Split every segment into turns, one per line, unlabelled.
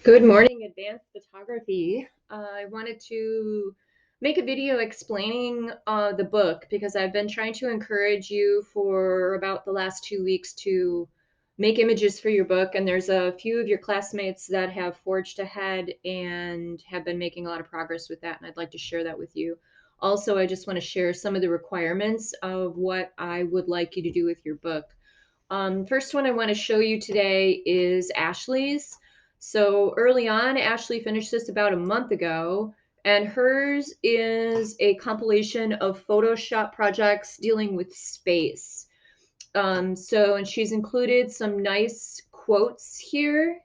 Good morning, Advanced Photography. I wanted to make a video explaining the book because I've been trying to encourage you for about the last 2 weeks to make images for your book, and there's a few of your classmates that have forged ahead and have been making a lot of progress with that, and I'd like to share that with you. Also, I just want to share some of the requirements of what I would like you to do with your book. First one I want to show you today is Ashley's. So early on, Ashley finished this about a month ago, and hers is a compilation of Photoshop projects dealing with space. And she's included some nice quotes here,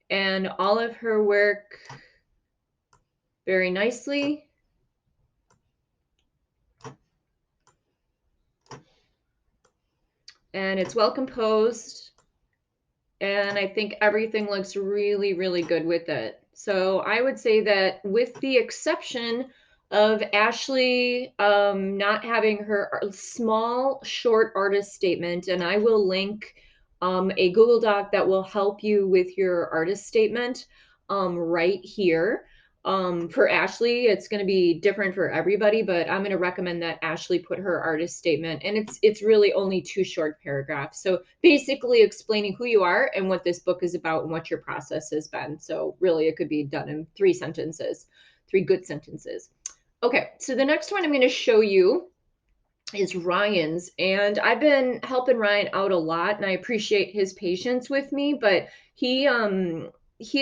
and all of her work very nicely. And it's well composed, and I think everything looks really, really good with it. So I would say that with the exception of Ashley not having her small, short artist statement, and I will link a Google Doc that will help you with your artist statement right here. For Ashley, it's going to be different for everybody, but I'm going to recommend that Ashley put her artist statement, and it's really only 2 short paragraphs. So basically explaining who you are and what this book is about and what your process has been. So really, it could be done in 3 sentences, 3 good sentences. Okay, so the next one I'm going to show you is Ryan's, and I've been helping Ryan out a lot, and I appreciate his patience with me, but he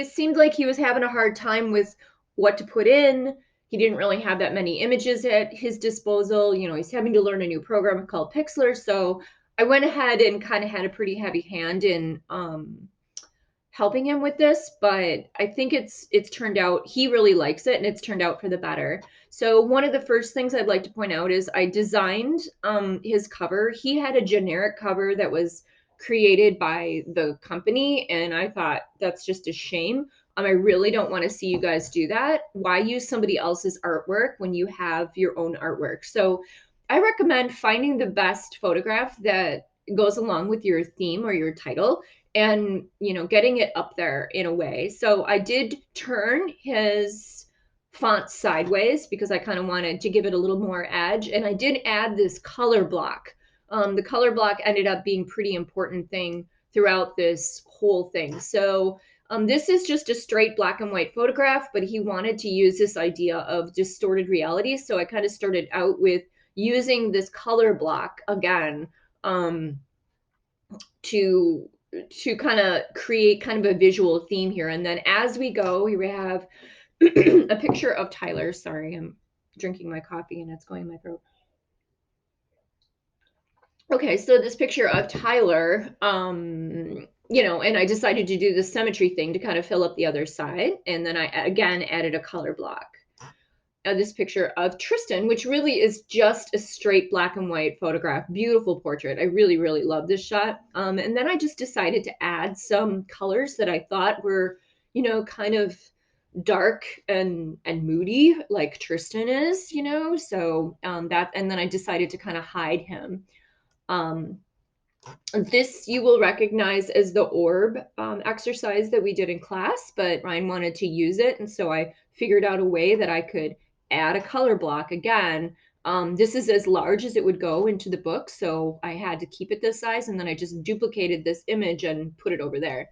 seemed like he was having a hard time with what to put in. He didn't really have that many images at his disposal. You know, he's having to learn a new program called Pixlr, so I went ahead and kind of had a pretty heavy hand in helping him with this, but I think it's turned out he really likes it and it's turned out for the better. So one of the first things I'd like to point out is I designed his cover. He had a generic cover that was created by the company, and I thought that's just a shame. I really don't want to see you guys do that. Why use somebody else's artwork when you have your own artwork? So I recommend finding the best photograph that goes along with your theme or your title, and getting it up there in a way. So I did turn his font sideways because I kind of wanted to give it a little more edge, and I did add this color block. The color block ended up being pretty important thing throughout this whole thing. So this is just a straight black and white photograph, but he wanted to use this idea of distorted reality, so I kind of started out with using this color block again, um, to kind of create kind of a visual theme here. And then as we go, we have a picture of Tyler. Sorry, I'm drinking my coffee and it's going in my throat. Okay, so this picture of Tyler, and I decided to do the symmetry thing to kind of fill up the other side. And then I again added a color block. This picture of Tristan, which really is just a straight black and white photograph. Beautiful portrait. I really, really love this shot. And then I just decided to add some colors that I thought were, kind of dark and moody, like Tristan is, So that, and then I decided to kind of hide him. Um, this you will recognize as the orb exercise that we did in class, but Ryan wanted to use it, and so I figured out a way that I could add a color block again. This is as large as it would go into the book, so I had to keep it this size, and then I just duplicated this image and put it over there.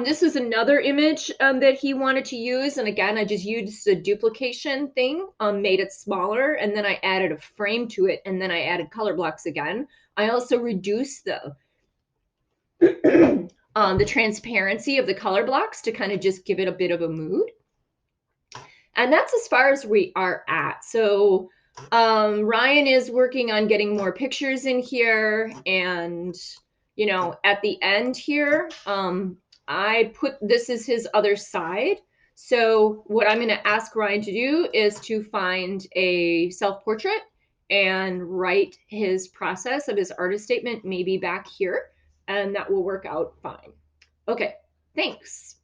This is another image that he wanted to use, and again, I just used the duplication thing, made it smaller, and then I added a frame to it, and then I added color blocks again. I also reduced the transparency of the color blocks to kind of just give it a bit of a mood. And that's as far as we are at. So Ryan is working on getting more pictures in here, and at the end here, I put, this is his other side. So what I'm going to ask Ryan to do is to find a self-portrait and write his process of his artist statement maybe back here, and that will work out fine. Okay, thanks.